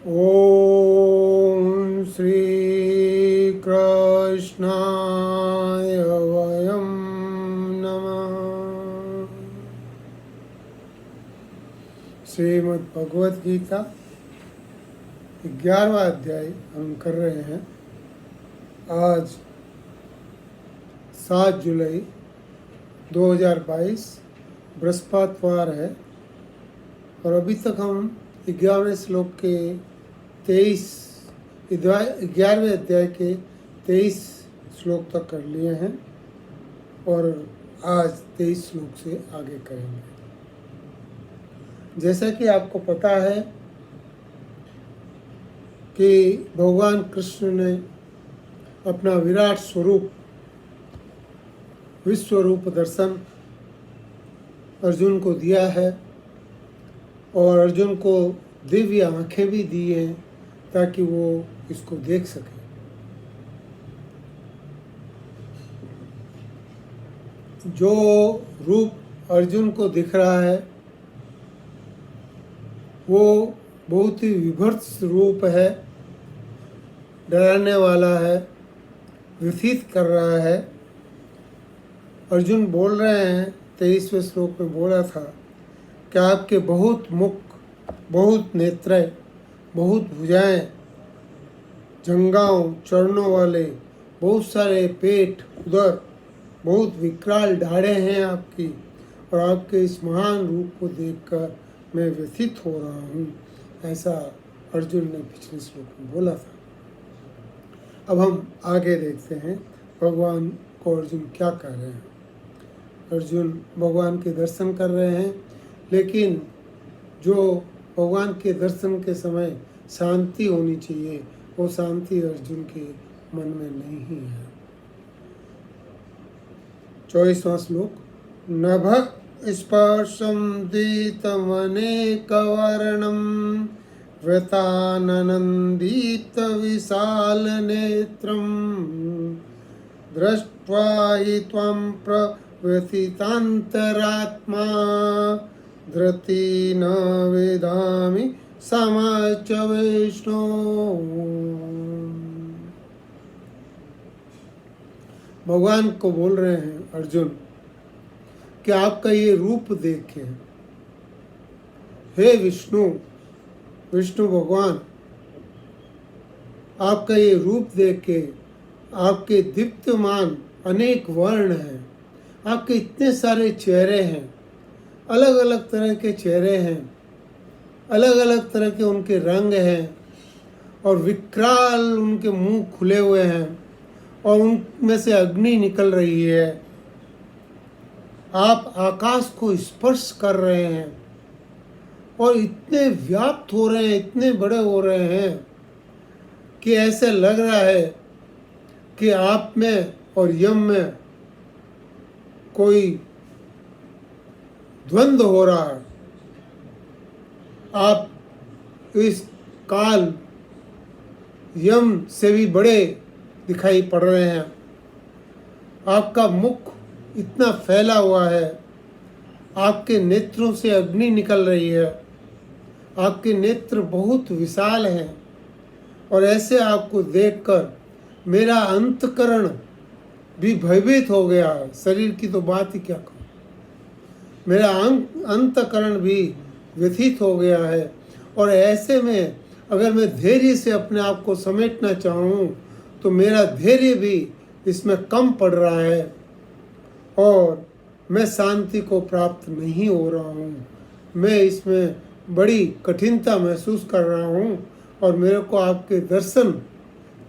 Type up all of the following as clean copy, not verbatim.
ओम श्री कृष्णाय वयं नमः। श्रीमद् भगवद गीता 11वां अध्याय हम कर रहे हैं। आज 7 जुलाई 2022 बृहस्पतिवार है और अभी तक हम 11वें श्लोक के 11वें अध्याय के 23 श्लोक तक कर लिए हैं और आज 23 श्लोक से आगे करेंगे। जैसा कि आपको पता है कि भगवान कृष्ण ने अपना विराट स्वरूप विश्वरूप दर्शन अर्जुन को दिया है और अर्जुन को दिव्य आंखें भी दी हैं ताकि वो इसको देख सके। जो रूप अर्जुन को दिख रहा है वो बहुत ही विभत्स रूप है, डराने वाला है, व्यथित कर रहा है। अर्जुन बोल रहे हैं, 23वें श्लोक में बोला था कि आपके बहुत मुख, बहुत नेत्र, बहुत भुजाएं, जंघाओं, चरणों वाले, बहुत सारे पेट, उदर, बहुत विकराल दाढ़ें हैं आपकी और आपके इस महान रूप को देखकर मैं व्यथित हो रहा हूँ, ऐसा अर्जुन ने पिछले श्लोक में बोला था। अब हम आगे देखते हैं भगवान को अर्जुन क्या कर रहे हैं। अर्जुन भगवान के दर्शन कर रहे हैं, लेकिन जो भगवान के दर्शन के समय शांति होनी चाहिए वो शांति अर्जुन के मन में नहीं है। 24वां श्लोक। नभ स्पर्शम दीतमनेकवर्णम वृताननंदित विशाल नेत्रम दृष्ट्वा हि त्वं प्रव्यथितान्तरात्मा धृति न वेदामि समाच वैष्णो। भगवान को बोल रहे हैं अर्जुन कि आपका ये रूप देखे, हे विष्णु, विष्णु भगवान, आपका ये रूप देखे, आपके दीप्तमान अनेक वर्ण हैं, आपके इतने सारे चेहरे हैं, अलग अलग तरह के चेहरे हैं, अलग अलग तरह के उनके रंग हैं और विकराल उनके मुंह खुले हुए हैं और उनमें से अग्नि निकल रही है। आप आकाश को स्पर्श कर रहे हैं और इतने व्याप्त हो रहे हैं, इतने बड़े हो रहे हैं कि ऐसे लग रहा है कि आप में और यम में कोई द्वंद्व हो रहा है। आप इस काल यम से भी बड़े दिखाई पड़ रहे हैं। आपका मुख इतना फैला हुआ है, आपके नेत्रों से अग्नि निकल रही है, आपके नेत्र बहुत विशाल हैं और ऐसे आपको देखकर मेरा अंतकरण भी भयभीत हो गया है। शरीर की तो बात ही क्या कहूँ, मेरा अंतकरण भी व्यथित हो गया है। और ऐसे में अगर मैं धैर्य से अपने आप को समेटना चाहूँ तो मेरा धैर्य भी इसमें कम पड़ रहा है और मैं शांति को प्राप्त नहीं हो रहा हूँ। मैं इसमें बड़ी कठिनता महसूस कर रहा हूँ और मेरे को आपके दर्शन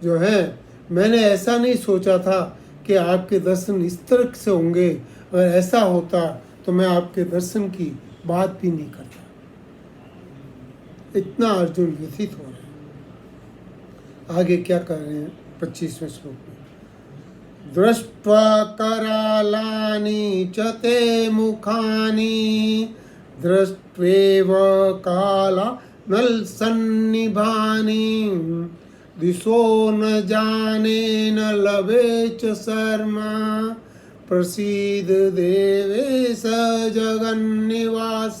जो हैं, मैंने ऐसा नहीं सोचा था कि आपके दर्शन इस तरह से होंगे। अगर ऐसा होता तो मैं आपके दर्शन की बात भी नहीं करता। इतना अर्जुन व्यथित हो रहे हैं। आगे क्या कर रहे हैं 25वें श्लोक में। दृष्ट्वा करालानि च ते मुखानि दृष्ट्वेव काला नल सन्निभानि दिशो न जाने न लभे च शर्मा प्रसीद देवेश जगन्निवास।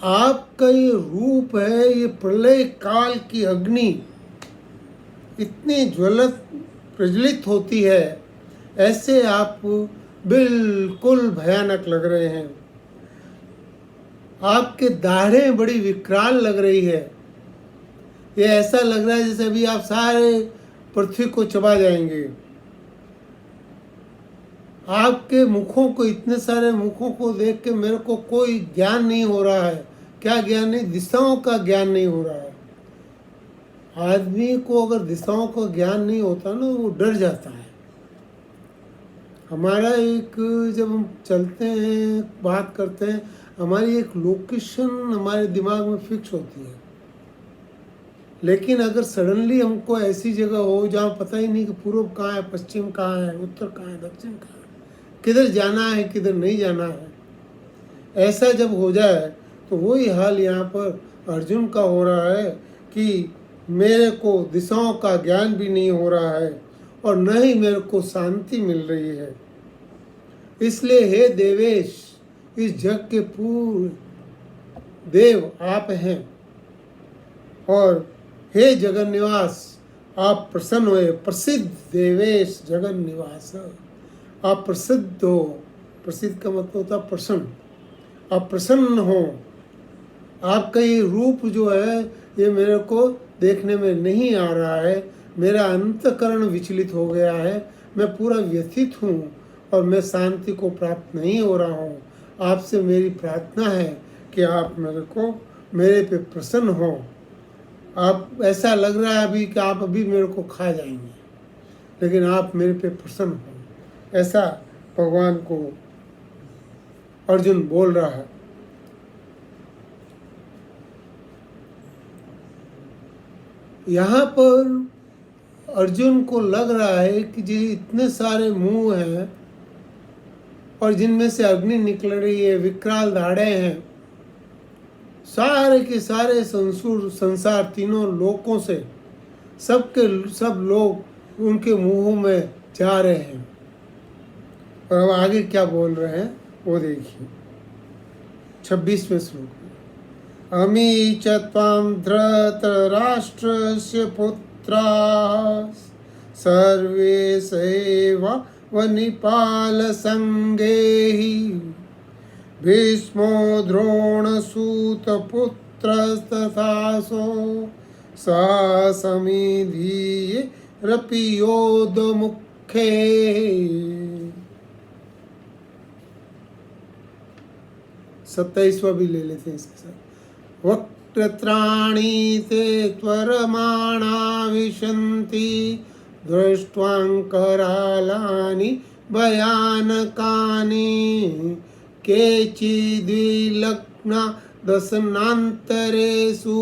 आपका ये रूप है, ये प्रलय काल की अग्नि इतनी प्रज्वलित होती है, ऐसे आप बिल्कुल भयानक लग रहे हैं। आपके दाढ़े बड़ी विकराल लग रही है। ये ऐसा लग रहा है जैसे अभी आप सारे पृथ्वी को चबा जाएंगे। आपके मुखों को, इतने सारे मुखों को देख के मेरे को कोई ज्ञान नहीं हो रहा है। क्या ज्ञान नहीं? दिशाओं का ज्ञान नहीं हो रहा है। आदमी को अगर दिशाओं का ज्ञान नहीं होता ना, वो डर जाता है। हमारा एक, जब हम चलते हैं, बात करते हैं, हमारी एक लोकेशन हमारे दिमाग में फिक्स होती है। लेकिन अगर सडनली हमको ऐसी जगह हो जहाँ पता ही नहीं कि पूर्व कहाँ है, पश्चिम कहाँ है, उत्तर कहाँ है, दक्षिण कहाँ है, किधर जाना है, किधर नहीं जाना है, ऐसा जब हो जाए तो वही हाल यहाँ पर अर्जुन का हो रहा है कि मेरे को दिशाओं का ज्ञान भी नहीं हो रहा है और न ही मेरे को शांति मिल रही है। इसलिए हे देवेश, इस जग के पूर्ण देव आप हैं, और हे जगन निवास, आप प्रसन्न हुए। प्रसिद्ध देवेश जगन निवास, आप प्रसिद्ध हो। प्रसिद्ध का मतलब होता है प्रसन्न। आप प्रसन्न हो। आपका ये रूप जो है, ये मेरे को देखने में नहीं आ रहा है। मेरा अंतःकरण विचलित हो गया है। मैं पूरा व्यथित हूँ और मैं शांति को प्राप्त नहीं हो रहा हूँ। आपसे मेरी प्रार्थना है कि आप मेरे पे प्रसन्न हो। आप, ऐसा लग रहा है अभी कि आप अभी मेरे को खा जाएंगे, लेकिन आप मेरे पे प्रसन्न हो। ऐसा भगवान को अर्जुन बोल रहा है। यहाँ पर अर्जुन को लग रहा है कि जी इतने सारे मुंह हैं और जिनमें से अग्नि निकल रही है, विकराल दाढ़े हैं, सारे के सारे संसार तीनों लोकों से सब लोग उनके मुंह में जा रहे हैं। और अब आगे क्या बोल रहे हैं वो देखिए 26वें श्लोक में। अमी च त्वां धृतराष्ट्रस्य पुत्राः सर्वे सैव वनिपालसङ्गैः भीष्मो द्रोणसूतपुत्रस्तथासो सासमिधीरपि योधमुखे। 27वां भी ले लेते हैं इसके साथ। वक्त्रत्राणी ते त्वरमाणा विशन्ति दृष्ट्वांकरालानि भयानकानि केचिद्विलग्ना दशनान्तरेषु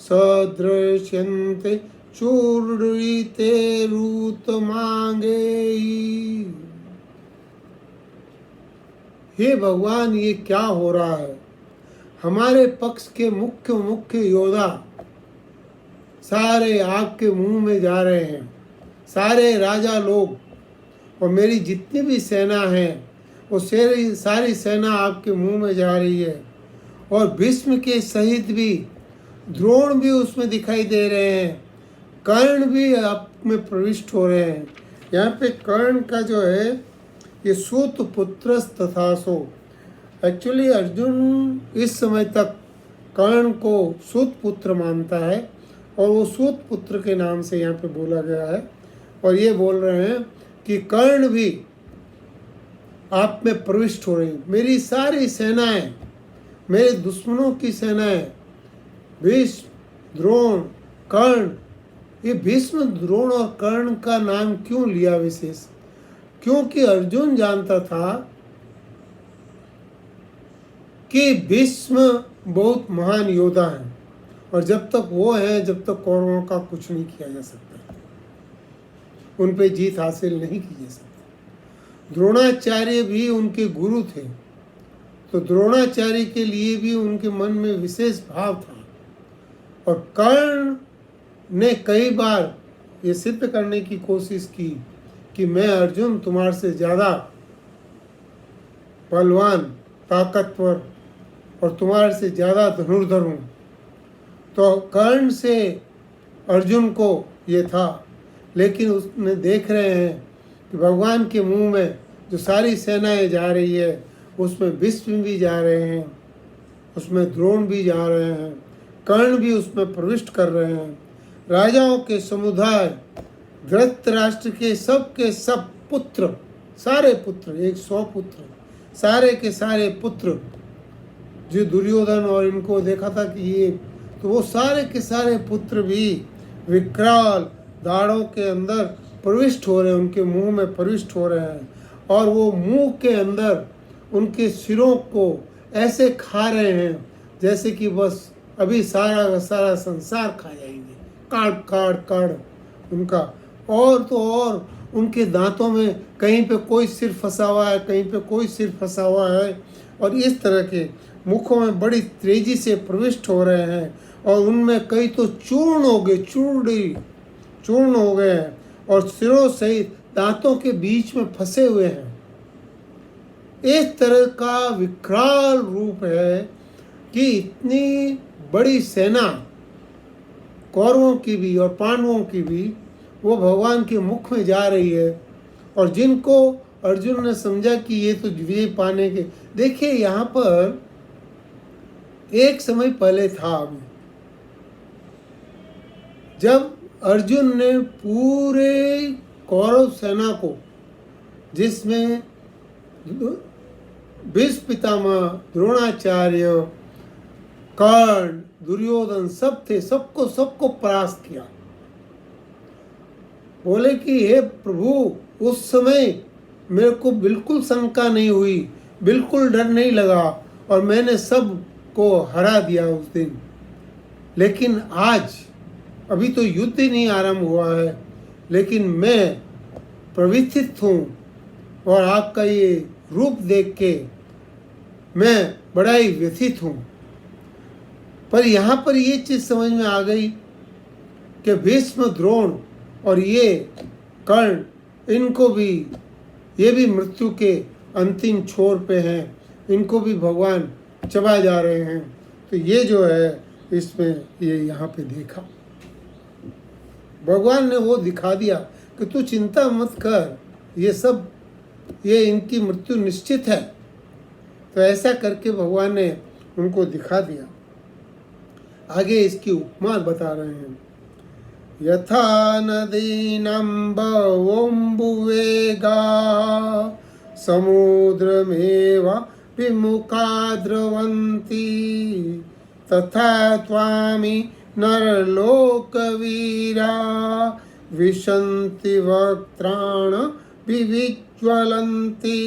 सदृश्यन्ते चूर्णिते रूतमांगे। हे भगवान, ये क्या हो रहा है? हमारे पक्ष के मुख्य योद्धा सारे आपके मुंह में जा रहे हैं। सारे राजा लोग और मेरी जितनी भी सेना है वो सारी सेना आपके मुंह में जा रही है। और भीष्म के सहित भी द्रोण भी उसमें दिखाई दे रहे हैं। कर्ण भी आप में प्रविष्ट हो रहे हैं। यहाँ पे कर्ण का जो है ये सूत पुत्र तथासो। एक्चुअली अर्जुन इस समय तक कर्ण को सूत पुत्र मानता है और वो सूत पुत्र के नाम से यहाँ पे बोला गया है। और ये बोल रहे हैं कि कर्ण भी आप में प्रविष्ट हो रही। मेरी सारी सेनाएं, मेरे दुश्मनों की सेनाएं, भीष्म, द्रोण, कर्ण। ये भीष्म, द्रोण और कर्ण का नाम क्यों लिया विशेष? क्योंकि अर्जुन जानता था कि भीष्म बहुत महान योद्धा हैं और जब तक वो हैं, जब तक कौरवों का कुछ नहीं किया जा सकता, उन पे जीत हासिल नहीं की जा सकती। द्रोणाचार्य भी उनके गुरु थे, तो द्रोणाचार्य के लिए भी उनके मन में विशेष भाव था। और कर्ण ने कई बार ये सिद्ध करने की कोशिश की कि मैं अर्जुन तुम्हारे से ज़्यादा बलवान, ताकतवर और तुम्हारे से ज़्यादा धनुर्धर हूँ। तो कर्ण से अर्जुन को ये था, लेकिन उसने देख रहे हैं कि भगवान के मुंह में जो सारी सेनाएं जा रही है उसमें भीष्म भी जा रहे हैं, उसमें द्रोण भी जा रहे हैं, कर्ण भी उसमें प्रविष्ट कर रहे हैं। राजाओं के समुदाय, धृतराष्ट्र के सब पुत्र, सारे पुत्र, 100 पुत्र, सारे के सारे पुत्र, जो दुर्योधन और इनको देखा था कि ये, तो वो सारे के सारे पुत्र भी विकराल दाढ़ों के अंदर प्रविष्ट हो रहे हैं, उनके मुंह में प्रविष्ट हो रहे हैं, और वो मुंह के अंदर उनके सिरों को ऐसे खा रहे हैं जैसे कि बस अभी सारा का सारा संसार खा जाएंगे, काट काट काट उनका। और तो और उनके दांतों में कहीं पे कोई सिर फंसा हुआ है, कहीं पे कोई सिर फंसा हुआ है, और इस तरह के मुखों में बड़ी तेजी से प्रविष्ट हो रहे हैं, और उनमें कई तो चूर्ण हो गए, चूर्ण हो गए हैं, और सिरों सहित दांतों के बीच में फंसे हुए हैं। इस तरह का विकराल रूप है कि इतनी बड़ी सेना, कौरवों की भी और पांडवों की भी, वो भगवान के मुख में जा रही है, और जिनको अर्जुन ने समझा कि ये तो विजय पाने के, देखिए यहाँ पर एक समय पहले था, अभी जब अर्जुन ने पूरे कौरव सेना को, जिसमें भीष्म पितामह, द्रोणाचार्य, कर्ण, दुर्योधन सब थे, सबको परास्त किया। बोले कि हे प्रभु, उस समय मेरे को बिल्कुल शंका नहीं हुई, बिल्कुल डर नहीं लगा, और मैंने सब को हरा दिया उस दिन। लेकिन आज, अभी तो युद्ध ही नहीं आरंभ हुआ है, लेकिन मैं प्रविथित हूँ, और आपका ये रूप देख के मैं बड़ा ही व्यथित हूँ। पर यहाँ पर ये चीज़ समझ में आ गई कि भीष्म, द्रोण और ये कर्ण, इनको भी, ये भी मृत्यु के अंतिम छोर पे हैं, इनको भी भगवान चबा जा रहे हैं। तो ये जो है इसमें ये यहाँ पे देखा, भगवान ने वो दिखा दिया कि तू चिंता मत कर, ये इनकी मृत्यु निश्चित है। तो ऐसा करके भगवान ने उनको दिखा दिया। आगे इसकी उपमा बता रहे हैं, यथा नदीनां बवोम्बुवेगा समुद्रमेव विमुखा द्रवन्ति तथा त्वामि नरलोकवीरा विशन्ति वक्त्राण विविज्वलन्ति।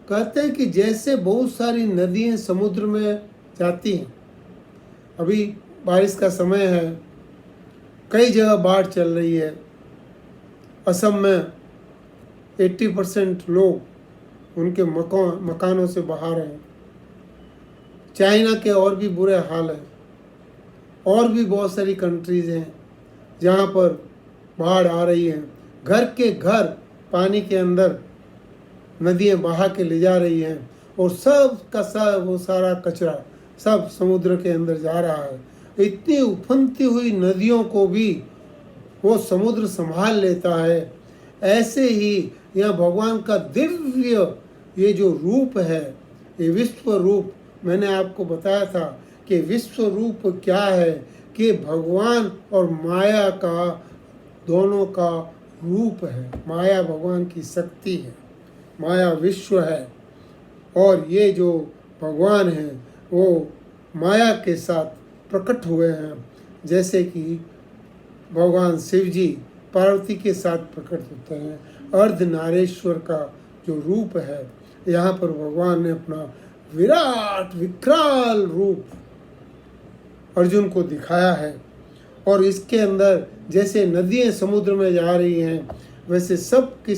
कहते हैं कि जैसे बहुत सारी नदियां समुद्र में जाती हैं, अभी बारिश का समय है, कई जगह बाढ़ चल रही है, असम में 80% लोग उनके मकानों से बाहर हैं, चाइना के और भी बुरे हाल हैं, और भी बहुत सारी कंट्रीज़ हैं जहाँ पर बाढ़ आ रही है, घर के घर पानी के अंदर नदियाँ बहा के ले जा रही हैं, और सब का सब वो सारा कचरा सब समुद्र के अंदर जा रहा है। इतनी उफनती हुई नदियों को भी वो समुद्र संभाल लेता है। ऐसे ही यहाँ भगवान का दिव्य ये जो रूप है, ये विश्व रूप, मैंने आपको बताया था कि विश्व रूप क्या है, कि भगवान और माया का, दोनों का रूप है। माया भगवान की शक्ति है, माया विश्व है, और ये जो भगवान है वो माया के साथ प्रकट हुए हैं, जैसे कि भगवान शिव जी पार्वती के साथ प्रकट होते हैं। अर्धनारेश्वर का जो रूप है, यहाँ पर भगवान ने अपना विराट विकराल रूप अर्जुन को दिखाया है। और इसके अंदर जैसे नदियाँ समुद्र में जा रही हैं, वैसे सब के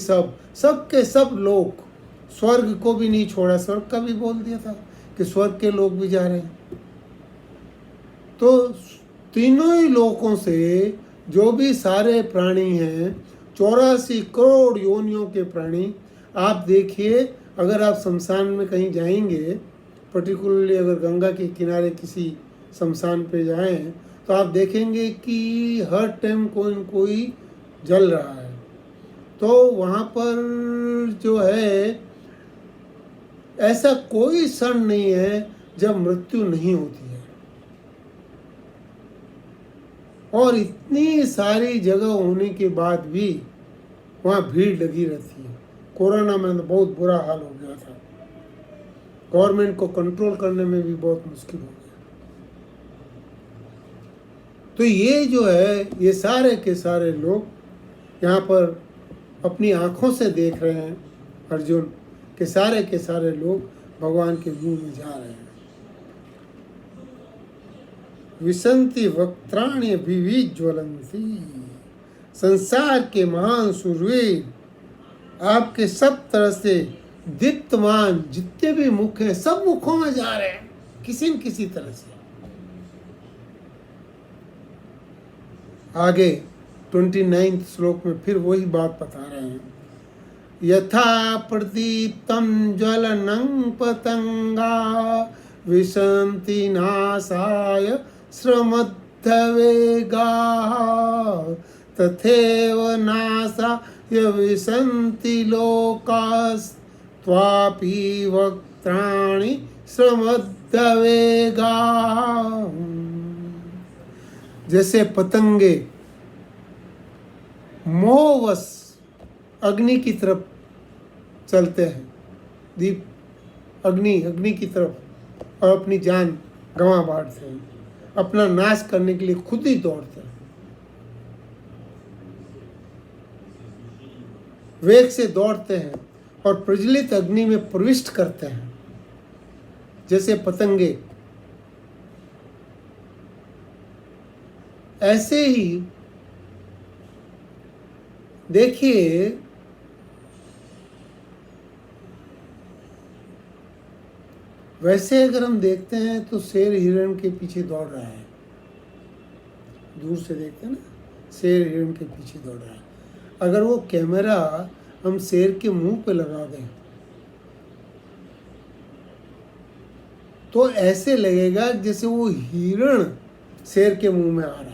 सब लोग, स्वर्ग को भी नहीं छोड़ा, स्वर्ग का भी बोल दिया था कि स्वर्ग के लोग भी जा रहे हैं। तो तीनों ही लोकों से जो भी सारे प्राणी हैं, 84 करोड़ योनियों के प्राणी, आप देखिए अगर आप शमशान में कहीं जाएंगे, पर्टिकुलरली अगर गंगा के किनारे किसी शमशान पे जाएं, तो आप देखेंगे कि हर टाइम कोई न कोई जल रहा है। तो वहाँ पर जो है, ऐसा कोई क्षण नहीं है जब मृत्यु नहीं होती है। और इतनी सारी जगह होने के बाद भी वहाँ भीड़ लगी रहती है। कोरोना में तो बहुत बुरा हाल हो गया था, गवर्नमेंट को कंट्रोल करने में भी बहुत मुश्किल हो गया। तो ये जो है, ये सारे के सारे लोग यहाँ पर अपनी आंखों से देख रहे हैं अर्जुन के सारे लोग भगवान के मुंह में जा रहे हैं। विसंति वक्त्राण्य विज्वलंती, संसार के महान शूरवीर आपके सब तरह से दीप्तमान जितने भी मुख हैं, सब मुखों में जा रहे हैं किसी न किसी तरह से। आगे 29 श्लोक में फिर वही बात बता रहे हैं। यथा प्रदीप्तं ज्वलनं पतंगा विशन्ति नाशाय श्रमद्धवेगा, तथैव नाशाय विशन्ति लोकास्त्वापि वक्त्राणि श्रमद्धवेगा। जैसे पतंगे मोहवश अग्नि की तरफ चलते हैं, दीप अग्नि की तरफ, और अपनी जान गंवा बैठते हैं, अपना नाश करने के लिए खुद ही दौड़ते हैं, वेग से दौड़ते हैं और प्रज्वलित अग्नि में प्रविष्ट करते हैं जैसे पतंगे। ऐसे ही देखिए, वैसे अगर हम देखते हैं तो शेर हिरण के पीछे दौड़ रहा है, दूर से देखते हैं ना, शेर हिरण के पीछे दौड़ रहा है। अगर वो कैमरा हम शेर के मुंह पे लगा दें तो ऐसे लगेगा जैसे वो हिरण शेर के मुंह में आ रहा है।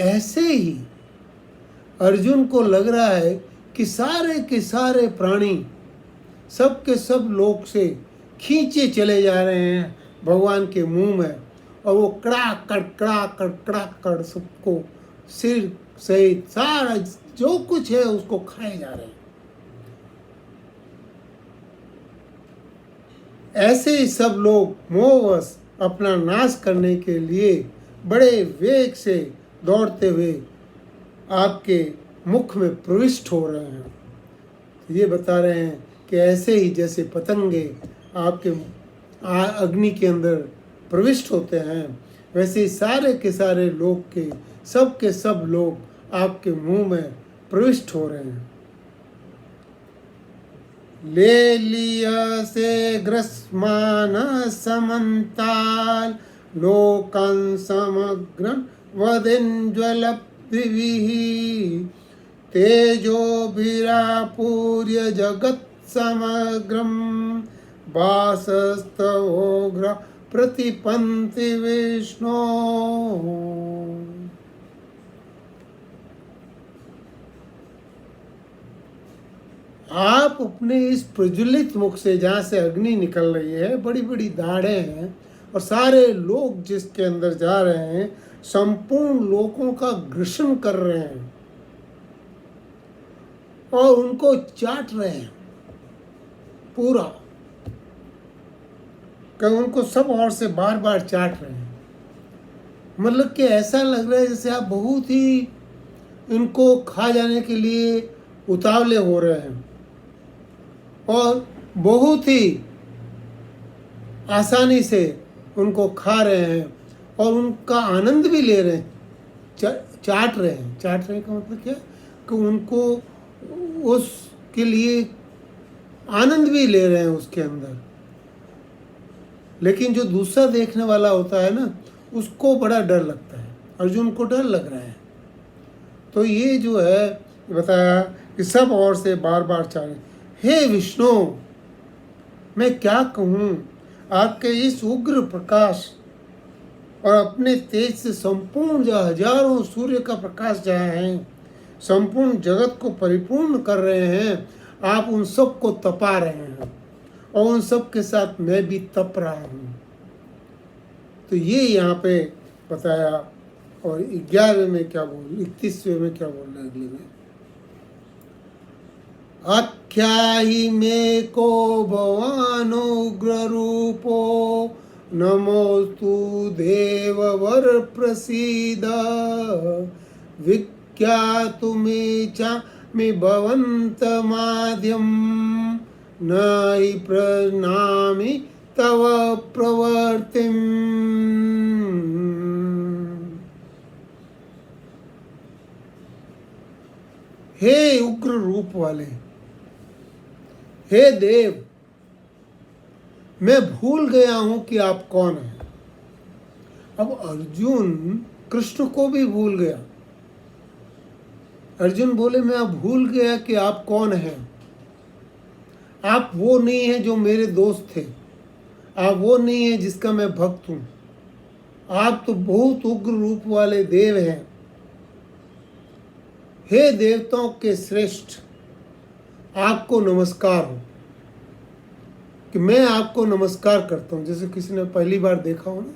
ऐसे ही अर्जुन को लग रहा है कि सारे के सारे प्राणी सब के सब लोग से खींचे चले जा रहे हैं भगवान के मुंह में, और वो कड़ा सबको सिर सहित सारा जो कुछ है उसको खाए जा रहे हैं। ऐसे ही सब लोग मोहवश अपना नाश करने के लिए बड़े वेग से दौड़ते हुए आपके मुख में प्रविष्ट हो रहे हैं। ये बता रहे हैं कि ऐसे ही जैसे पतंगे आपके अग्नि के अंदर प्रविष्ट होते हैं, वैसे ही सारे के सारे लोग के सब लोग आपके मुंह में प्रविष्ट हो रहे हैं। ले लिया से ग्रस्मान समन्ताल लोकं समग्रं वदेन्ज्वलब्धिभिः, तेजोभिरापूर्य जगत् समग्रं वासस्तवोग्र प्रतिपन्ति विष्णो। आप अपने इस प्रज्वलित मुख से, जहाँ से अग्नि निकल रही है, बड़ी बड़ी दाढ़ें हैं, और सारे लोग जिसके अंदर जा रहे हैं संपूर्ण लोगों का ग्रसन कर रहे हैं और उनको चाट रहे हैं पूरा, कि उनको सब ओर से बार बार चाट रहे हैं। मतलब कि ऐसा लग रहा है जैसे आप बहुत ही इनको खा जाने के लिए उतावले हो रहे हैं और बहुत ही आसानी से उनको खा रहे हैं और उनका आनंद भी ले रहे हैं, चाट रहे हैं। चाट रहे का मतलब क्या, कि उनको उसके लिए आनंद भी ले रहे हैं उसके अंदर। लेकिन जो दूसरा देखने वाला होता है ना, उसको बड़ा डर लगता है। अर्जुन को डर लग रहा है। तो ये जो है बताया कि सब और से बार बार चाहे, हे विष्णु मैं क्या कहूँ, आपके इस उग्र प्रकाश और अपने तेज से संपूर्ण जो हजारों सूर्य का प्रकाश जहाँ है, संपूर्ण जगत को परिपूर्ण कर रहे हैं, आप उन सब को तपा रहे हैं और उन सब के साथ मैं भी तप रहा हूँ। तो ये यहाँ पे बताया। और 11वें में क्या बोल, 31वें में क्या बोल रहे हैं अगले में, आख्यायि मे को भवानुग्र रूपो नमोस्तु देववर प्रसीद विख्यातुमे चामि भवन्तमाद्यं न हि प्रणामि तव प्रवर्तिम्। हे उग्र रूप वाले, हे देव, मैं भूल गया हूं कि आप कौन हैं। अब अर्जुन कृष्ण को भी भूल गया। अर्जुन बोले मैं अब भूल गया कि आप कौन हैं। आप वो नहीं है जो मेरे दोस्त थे, आप वो नहीं है जिसका मैं भक्त हूं। आप तो बहुत उग्र रूप वाले देव हैं। हे देवताओं के श्रेष्ठ, आपको नमस्कार हो। कि मैं आपको नमस्कार करता हूँ, जैसे किसी ने पहली बार देखा हो ना,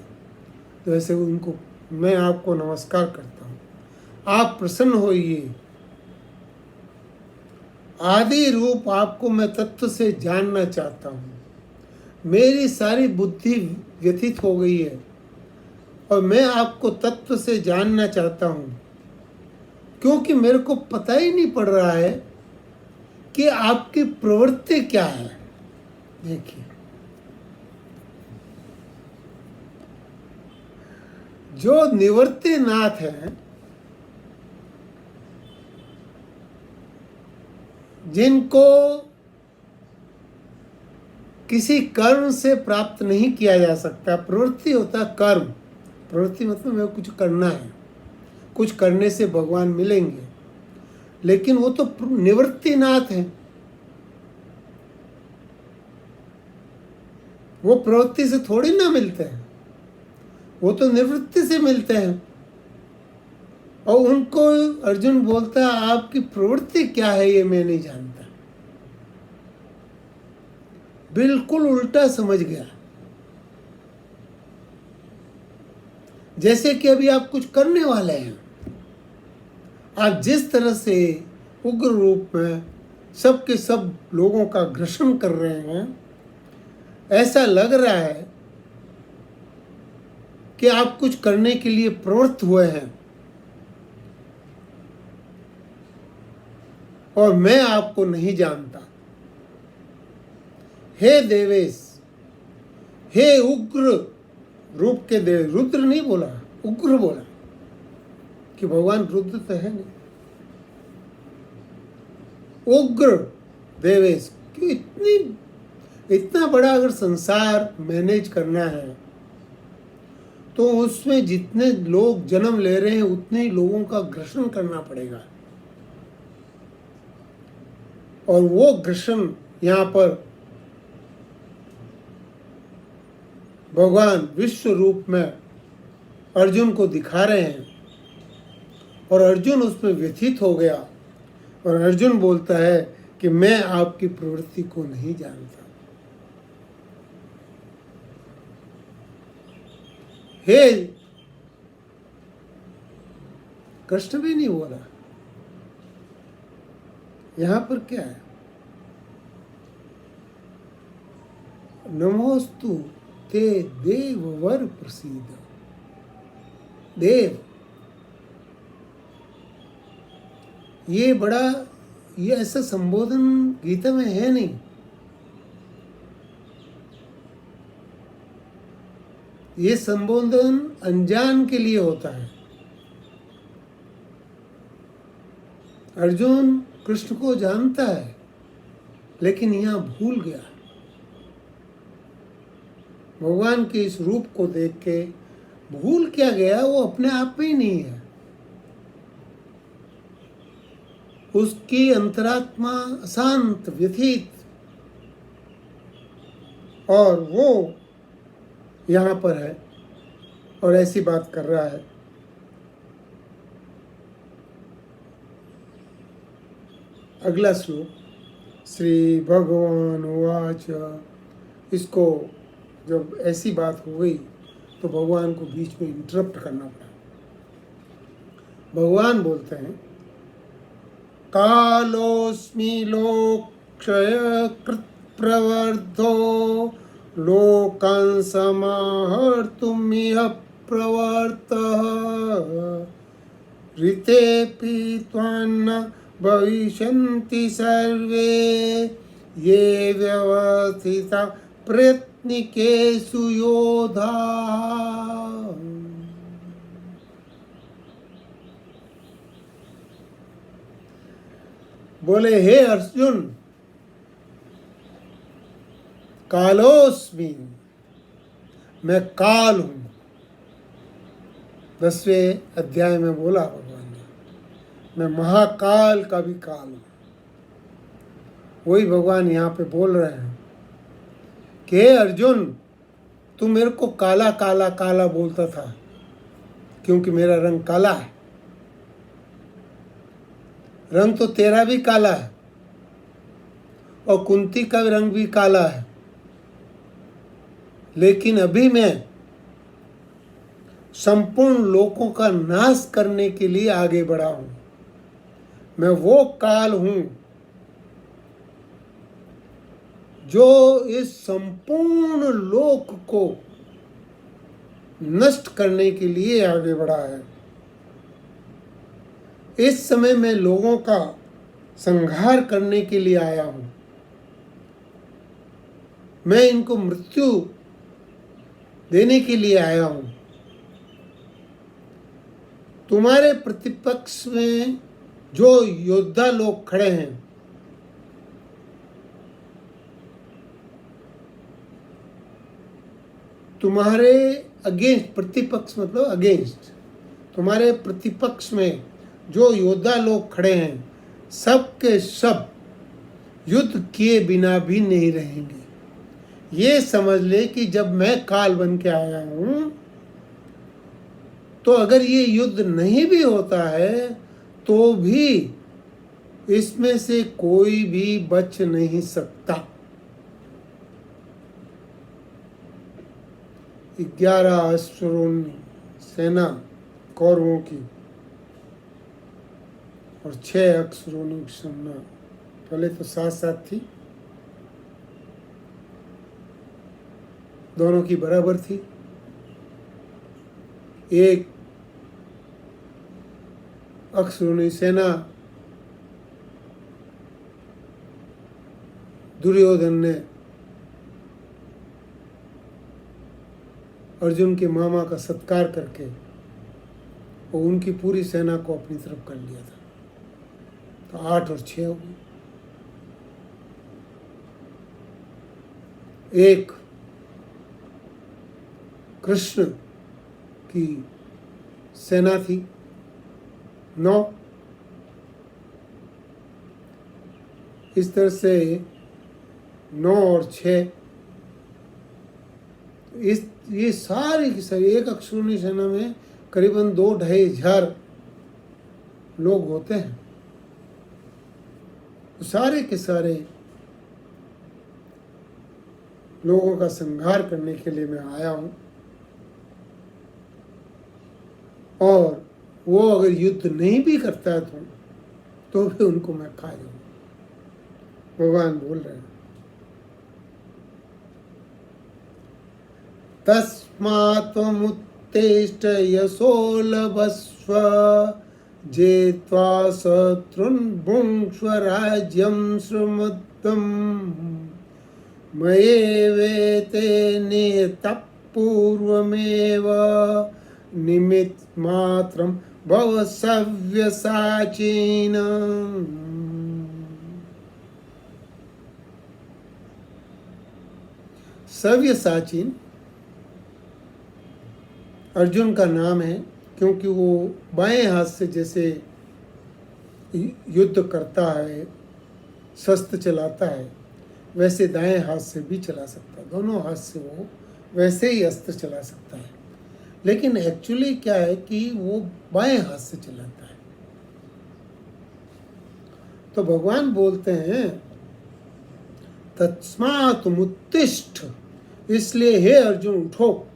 तो वैसे उनको मैं आपको नमस्कार करता हूँ। आप प्रसन्न होइए। आदि रूप आपको मैं तत्व से जानना चाहता हूँ। मेरी सारी बुद्धि व्यथित हो गई है और मैं आपको तत्व से जानना चाहता हूँ, क्योंकि मेरे को पता ही नहीं पड़ रहा है कि आपकी प्रवृत्ति क्या है। देखिए, जो निवर्तिनाथ है, जिनको किसी कर्म से प्राप्त नहीं किया जा सकता। प्रवृत्ति होता है कर्म, प्रवृत्ति मतलब मैं कुछ करना है, कुछ करने से भगवान मिलेंगे, लेकिन वो तो निवृत्तिनाथ है। वो प्रवृत्ति से थोड़ी ना मिलते हैं, वो तो निवृत्ति से मिलते हैं। और उनको अर्जुन बोलता है आपकी प्रवृत्ति क्या है ये मैं नहीं जानता। बिल्कुल उल्टा समझ गया। जैसे कि अभी आप कुछ करने वाले हैं, आप जिस तरह से उग्र रूप में सबके सब लोगों का घर्षण कर रहे हैं, ऐसा लग रहा है कि आप कुछ करने के लिए प्रवृत्त हुए हैं और मैं आपको नहीं जानता। हे देवेश, हे उग्र रूप के देव, रुद्र नहीं बोला, उग्र बोला, कि भगवान रुद्र तो है नहीं। उग्र देवेश, क्यों इतना बड़ा अगर संसार मैनेज करना है तो उसमें जितने लोग जन्म ले रहे हैं उतने ही लोगों का घर्षण करना पड़ेगा। और वो घर्षण यहाँ पर भगवान विश्व रूप में अर्जुन को दिखा रहे हैं और अर्जुन उसमें व्यथित हो गया। और अर्जुन बोलता है कि मैं आपकी प्रवृत्ति को नहीं जानता। हे, कृष्ण भी नहीं बोला। यहां पर क्या है, नमोस्तु ते देववर प्रसीद। देव, ये बड़ा, ये ऐसा संबोधन गीता में है नहीं। ये संबोधन अनजान के लिए होता है। अर्जुन कृष्ण को जानता है, लेकिन यहाँ भूल गया। भगवान के इस रूप को देख के भूल क्या गया, वो अपने आप में ही नहीं है। उसकी अंतरात्मा अशांत, व्यथित, और वो यहाँ पर है और ऐसी बात कर रहा है। अगला श्लोक, श्री भगवान उवाच। इसको जब ऐसी बात हो गई तो भगवान को बीच में इंटरप्ट करना पड़ा। भगवान बोलते हैं, कालोस्मि लोकक्षय कृत प्रवर्धो लोकान् समाहर्तुमिह प्रवर्तः ऋतेऽपि त्वान्न भविष्यन्ति सर्वे ये व्यवस्थिता प्रयत्निकेषु योधा। बोले, हे अर्जुन, कालोस्मि, मैं काल हूं। 10वें अध्याय में बोला भगवान ने, मैं महाकाल का भी काल हूं। वही भगवान यहाँ पे बोल रहे हैं कि हे अर्जुन, तू मेरे को काला काला काला बोलता था क्योंकि मेरा रंग काला है। रंग तो तेरा भी काला है और कुंती का रंग भी काला है, लेकिन अभी मैं संपूर्ण लोकों का नाश करने के लिए आगे बढ़ा हूं। मैं वो काल हूं जो इस संपूर्ण लोक को नष्ट करने के लिए आगे बढ़ा है। इस समय मैं लोगों का संहार करने के लिए आया हूं। मैं इनको मृत्यु देने के लिए आया हूं। तुम्हारे प्रतिपक्ष में जो योद्धा लोग खड़े हैं, तुम्हारे अगेंस्ट, प्रतिपक्ष मतलब अगेंस्ट, तुम्हारे प्रतिपक्ष में जो योद्धा लोग खड़े हैं, सब के सब युद्ध किए बिना भी नहीं रहेंगे। ये समझ ले कि जब मैं काल बन के आया हूं, तो अगर ये युद्ध नहीं भी होता है तो भी इसमें से कोई भी बच नहीं सकता। 11 अश्वरोही सेना कौरवों की और 6 अश्वरोही सेना पहले तो साथ साथ थी, दोनों की बराबर थी। एक अश्वरोही सेना दुर्योधन ने अर्जुन के मामा का सत्कार करके और उनकी पूरी सेना को अपनी तरफ कर लिया था, तो 8 और 6 हो गई। एक कृष्ण की सेना थी 9। इस तरह से 9 और 6, ये सारी की सारी एक अश्वरोही सेना में करीबन 2-2.5 हजार लोग होते हैं। सारे के सारे लोगों का संहार करने के लिए मैं आया हूं, और वो अगर युद्ध नहीं भी करता है तो भी उनको मैं खा जाऊंगा। भगवान बोल रहे हैं, तस्मात् त्वमुत्तिष्ठ यशो लभस्व जेत्वा शत्रुन् भुङ्क्ष्व राज्यं सुमृद्धम् मयैवेते नियतः पूर्वमेव निमित्तमात्रं भव सव्यसाचिन्। सव्यसाचिन अर्जुन का नाम है, क्योंकि वो बाएं हाथ से जैसे युद्ध करता है, शस्त्र चलाता है, वैसे दाएं हाथ से भी चला सकता है। दोनों हाथ से वो वैसे ही अस्त्र चला सकता है, लेकिन एक्चुअली क्या है कि वो बाएं हाथ से चलाता है। तो भगवान बोलते हैं तस्मात् मुत्तिष्ठ, इसलिए हे अर्जुन उठो,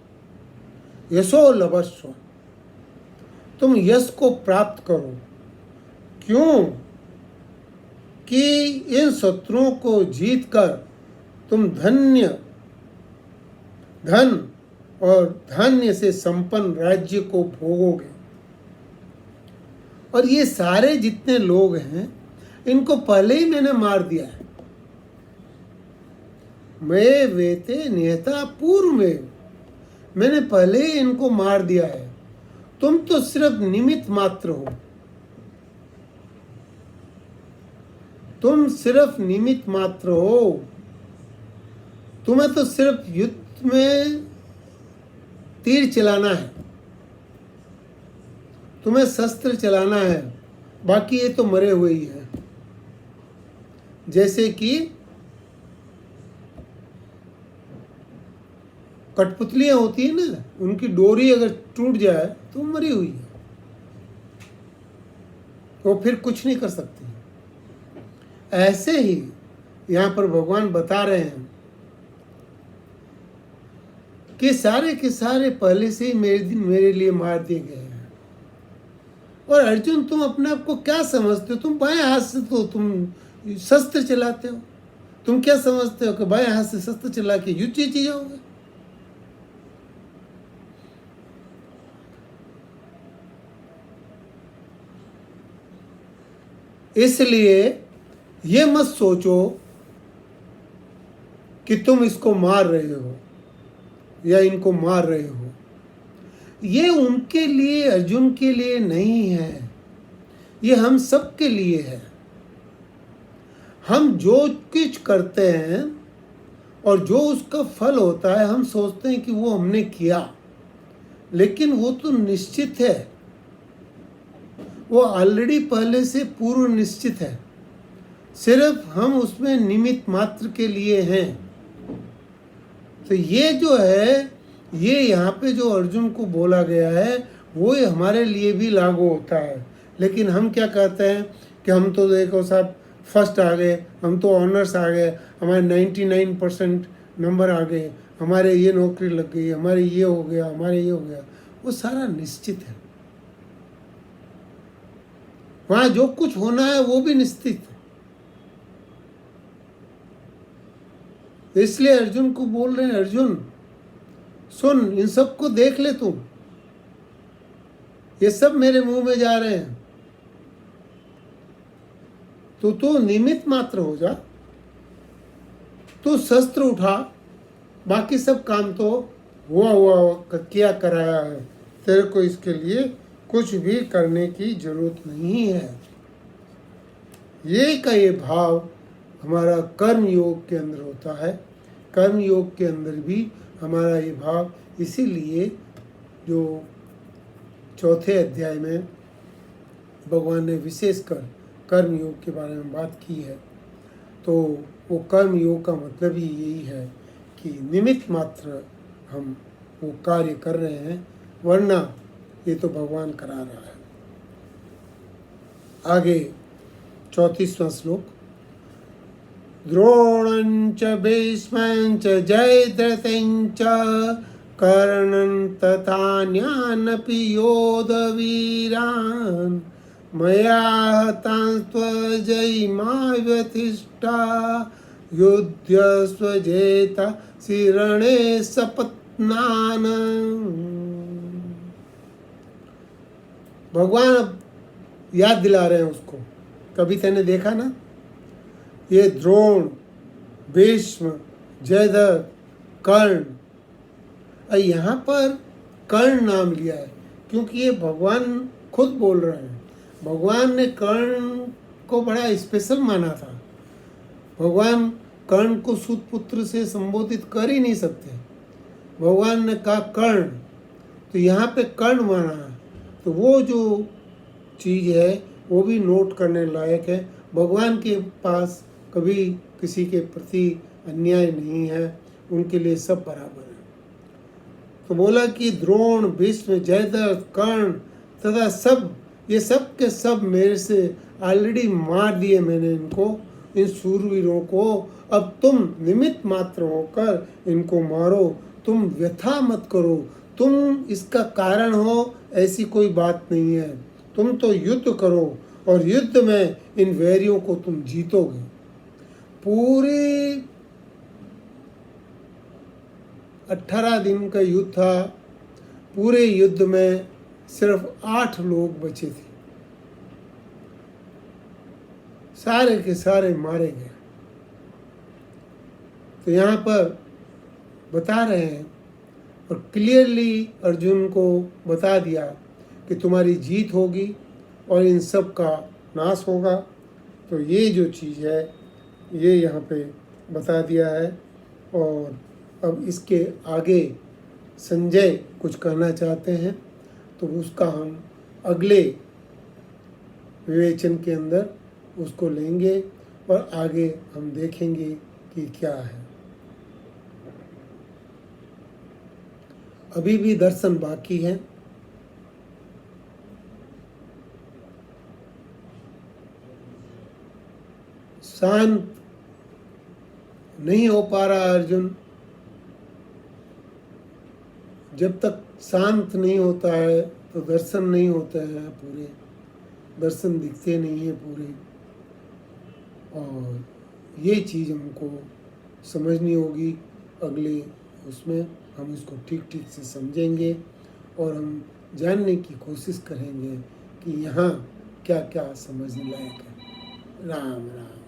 यशो लभस्व, तुम यश को प्राप्त करो। क्यों कि इन शत्रुओं को जीतकर तुम धन और धान्य से संपन्न राज्य को भोगोगे। और ये सारे जितने लोग हैं इनको पहले ही मैंने मार दिया है। मैं वेते निहता पूर्व में, मैंने पहले ही इनको मार दिया है। तुम तो सिर्फ निमित्त मात्र हो, तुम सिर्फ निमित्त मात्र हो। तुम्हें तो सिर्फ युद्ध में तीर चलाना है, तुम्हें शस्त्र चलाना है, बाकी ये तो मरे हुए ही हैं। जैसे कि कठपुतलियां होती है ना, उनकी डोरी अगर टूट जाए तो मरी हुई है, वो फिर कुछ नहीं कर सकती। ऐसे ही यहाँ पर भगवान बता रहे हैं कि सारे के सारे पहले से ही मेरे लिए मार दिए गए हैं। और अर्जुन तुम अपने आप को क्या समझते हो? तुम बाएं हाथ से तो तुम शस्त्र चलाते हो। तुम क्या समझते हो कि बाएं हाथ से शस्त्र चला के युद्ध जीत जाओगे? इसलिए ये मत सोचो कि तुम इसको मार रहे हो या इनको मार रहे हो। ये उनके लिए, अर्जुन के लिए नहीं है, ये हम सब के लिए है। हम जो कुछ करते हैं और जो उसका फल होता है, हम सोचते हैं कि वो हमने किया, लेकिन वो तो निश्चित है, वो ऑलरेडी पहले से पूर्व निश्चित है। सिर्फ हम उसमें निमित्त मात्र के लिए हैं। तो ये जो है, ये यहाँ पे जो अर्जुन को बोला गया है वो हमारे लिए भी लागू होता है। लेकिन हम क्या कहते हैं कि हम तो देखो साहब फर्स्ट आ गए, हम तो ऑनर्स आ गए, हमारे 99% नंबर आ गए, हमारे ये नौकरी लग गई, हमारे ये हो गया, हमारे ये हो गया। वो सारा निश्चित है, वहाँ जो कुछ होना है वो भी निश्चित है। इसलिए अर्जुन को बोल रहे हैं, अर्जुन सुन, इन सब को देख ले तू, ये सब मेरे मुंह में जा रहे हैं। तू निमित्त मात्र हो जा, तू शस्त्र उठा, बाकी सब काम तो हुआ किया कराया है, तेरे को इसके लिए कुछ भी करने की जरूरत नहीं है। ये का ये भाव हमारा कर्म योग के अंदर होता है। कर्म योग के अंदर भी हमारा ये भाव, इसीलिए जो चौथे अध्याय में भगवान ने विशेषकर कर्म योग के बारे में बात की है। तो वो कर्म योग का मतलब ही यही है कि निमित्त मात्र हम वो कार्य कर रहे हैं, वरना ये तो भगवान करा रहा है। आगे 34वां श्लोक, द्रोणंच भीष्मंच जयद्रथंच कर्णं तथान्यानपि योधवीरान् मया हतांस्त्वजयिमा व्यथिष्ठा युध्यस्व जेता शिरणे सपत्नान्। भगवान अब याद दिला रहे हैं उसको, कभी तेने देखा ना, ये द्रोण, भीष्म, जयद्रथ, कर्ण, यहाँ पर कर्ण नाम लिया है क्योंकि ये भगवान खुद बोल रहे हैं। भगवान ने कर्ण को बड़ा स्पेशल माना था। भगवान कर्ण को सूत पुत्र से संबोधित कर ही नहीं सकते, भगवान ने कहा कर्ण, तो यहाँ पे कर्ण माना है। तो वो जो चीज़ है वो भी नोट करने लायक है। भगवान के पास कभी किसी के प्रति अन्याय नहीं है, उनके लिए सब बराबर है। तो बोला कि द्रोण, भीष्म, जयद्रथ, कर्ण तथा सब, ये सब के सब मेरे से ऑलरेडी मार दिए मैंने इनको, इन शूरवीरों को। अब तुम निमित्त मात्र होकर इनको मारो, तुम व्यथा मत करो, तुम इसका कारण हो ऐसी कोई बात नहीं है। तुम तो युद्ध करो और युद्ध में इन वैरियों को तुम जीतोगे। पूरे 18 दिन का युद्ध था। पूरे युद्ध में सिर्फ 8 लोग बचे थे, सारे के सारे मारे गए। तो यहाँ पर बता रहे हैं और क्लियरली अर्जुन को बता दिया कि तुम्हारी जीत होगी और इन सब का नाश होगा। तो ये जो चीज़ है ये यहाँ पे बता दिया है। और अब इसके आगे संजय कुछ कहना चाहते हैं, तो उसका हम अगले विवेचन के अंदर उसको लेंगे और आगे हम देखेंगे कि क्या है। अभी भी दर्शन बाकी है। शांत नहीं हो पा रहा अर्जुन। जब तक शांत नहीं होता है तो दर्शन नहीं होते हैं पूरे, दर्शन दिखते नहीं हैं पूरे। और ये चीज़ हमको समझनी होगी। अगले उसमें हम इसको ठीक ठीक से समझेंगे और हम जानने की कोशिश करेंगे कि यहाँ क्या क्या समझने लायक है। राम राम।